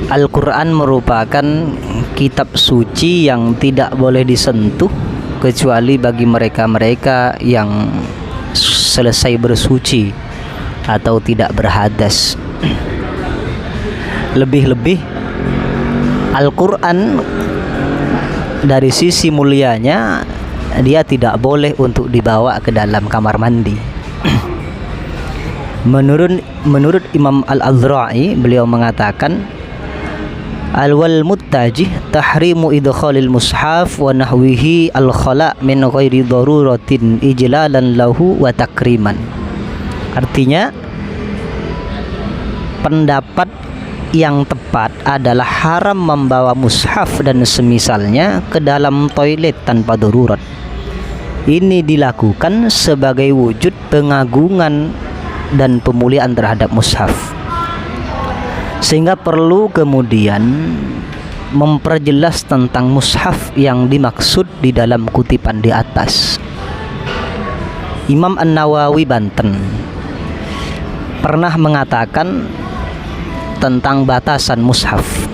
Al-Quran merupakan kitab suci yang tidak boleh disentuh kecuali bagi mereka-mereka yang selesai bersuci atau tidak berhadas. Lebih-lebih Al-Quran dari sisi mulianya dia tidak boleh untuk dibawa ke dalam kamar mandi. Menurut Imam Al-Azra'i, beliau mengatakan al-wal muttajih tahrimu idkhalil mushaf wa nahwihi al-khala' min ghairi daruratin ijlalan lahu wa takriman. Artinya pendapat yang tepat adalah haram membawa mushaf dan semisalnya ke dalam toilet tanpa darurat. Ini dilakukan sebagai wujud pengagungan dan pemuliaan terhadap mushaf, sehingga perlu kemudian memperjelas tentang mushaf yang dimaksud di dalam kutipan di atas. Imam An-Nawawi Banten pernah mengatakan tentang batasan mushaf.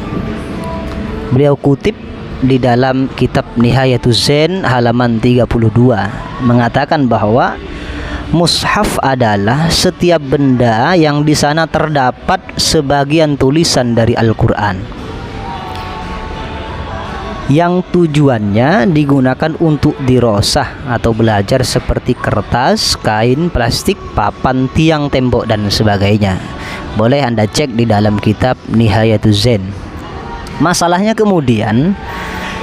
Beliau kutip di dalam kitab Nihayatuz Zain halaman 32 mengatakan bahwa mushaf adalah setiap benda yang di sana terdapat sebagian tulisan dari Al-Quran yang tujuannya digunakan untuk dirosah atau belajar seperti kertas, kain, plastik, papan, tiang, tembok dan sebagainya. Boleh Anda cek di dalam kitab Nihayatuz Zain. Masalahnya kemudian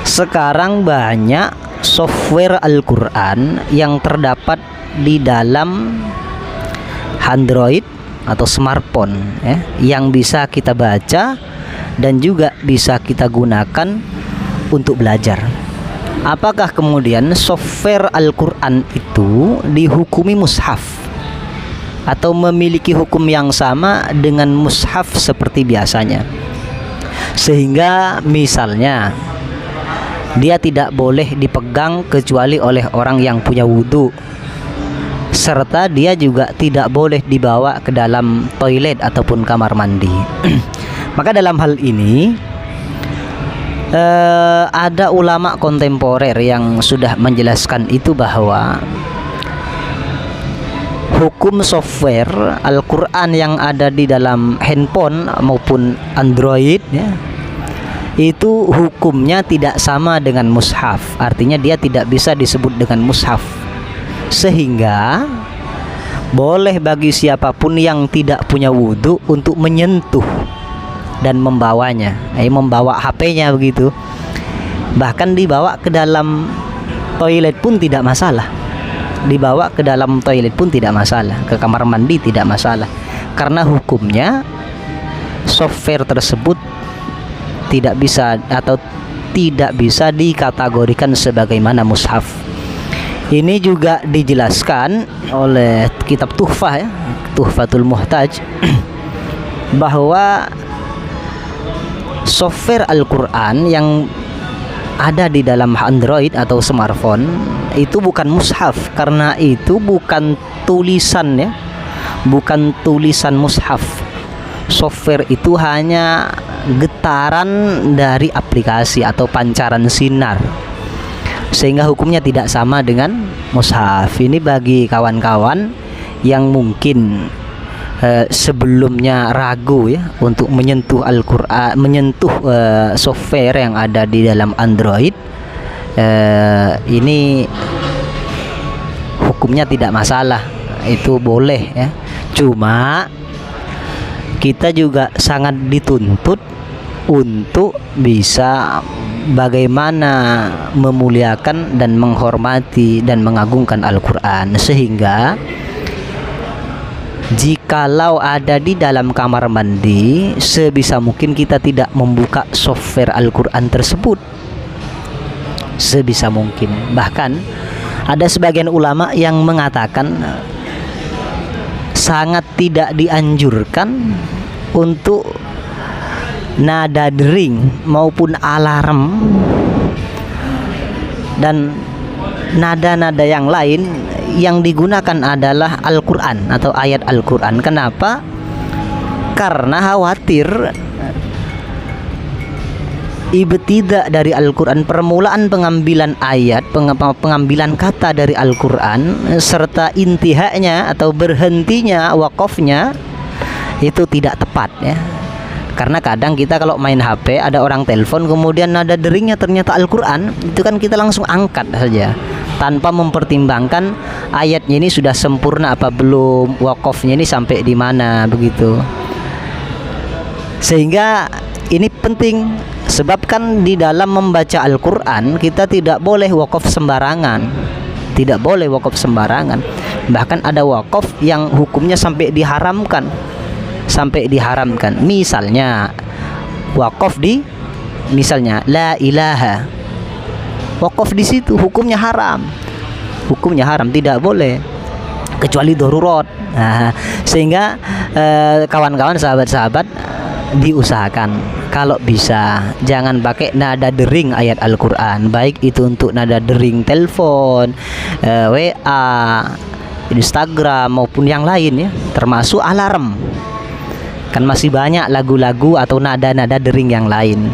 sekarang banyak software Al-Quran yang terdapat di dalam Android atau smartphone yang bisa kita baca dan juga bisa kita gunakan untuk belajar. Apakah kemudian software Al-Quran itu dihukumi mushaf atau memiliki hukum yang sama dengan mushaf seperti biasanya, sehingga misalnya dia tidak boleh dipegang kecuali oleh orang yang punya wudhu, serta dia juga tidak boleh dibawa ke dalam toilet ataupun kamar mandi. Maka dalam hal ini ada ulama kontemporer yang sudah menjelaskan itu, bahwa hukum software Al-Quran yang ada di dalam handphone maupun Android itu hukumnya tidak sama dengan mushaf. Artinya dia tidak bisa disebut dengan mushaf, sehingga boleh bagi siapapun yang tidak punya wudhu untuk menyentuh dan membawanya, membawa HP-nya begitu. Bahkan dibawa ke dalam toilet pun tidak masalah. Dibawa ke dalam toilet pun tidak masalah, ke kamar mandi tidak masalah, karena hukumnya software tersebut tidak bisa atau tidak bisa dikategorikan sebagaimana mushaf. Ini juga dijelaskan oleh kitab Tuhfah Tuhfatul Muhtaj bahwa software Al-Quran yang ada di dalam Android atau smartphone itu bukan mushaf, karena itu bukan tulisan bukan tulisan mushaf. Software itu hanya getaran dari aplikasi atau pancaran sinar, sehingga hukumnya tidak sama dengan mushaf. Ini bagi kawan-kawan yang mungkin sebelumnya ragu untuk menyentuh Al-Quran, menyentuh software yang ada di dalam Android. Ini hukumnya tidak masalah, itu boleh Cuma kita juga sangat dituntut untuk bisa bagaimana memuliakan dan menghormati dan mengagungkan Al-Quran, sehingga jikalau ada di dalam kamar mandi, sebisa mungkin kita tidak membuka software Al-Quran tersebut sebisa mungkin. Bahkan ada sebagian ulama yang mengatakan sangat tidak dianjurkan untuk nada dering maupun alarm dan nada-nada yang lain yang digunakan adalah Al-Quran atau ayat Al-Quran. Kenapa? Karena khawatir ibtidak dari Al-Quran, permulaan pengambilan ayat, pengambilan kata dari Al-Quran, serta intihanya atau berhentinya, wakofnya, itu tidak tepat ya. Karena kadang kita kalau main HP, ada orang telepon kemudian nada deringnya ternyata Al-Quran, itu kan kita langsung angkat saja tanpa mempertimbangkan ayatnya ini sudah sempurna apa belum, wakofnya ini sampai di mana, begitu. Sehingga ini penting, sebab kan di dalam membaca Al-Quran kita tidak boleh wakaf sembarangan, tidak boleh wakaf sembarangan. Bahkan ada wakaf yang hukumnya sampai diharamkan, misalnya wakaf di, misalnya la ilaha, wakaf di situ hukumnya haram, tidak boleh kecuali darurat. Nah, sehingga kawan-kawan, sahabat-sahabat, diusahakan kalau bisa jangan pakai nada dering ayat Al-Quran, baik itu untuk nada dering telepon, WA, Instagram maupun yang lain ya, termasuk alarm. Kan masih banyak lagu-lagu atau nada-nada dering yang lain.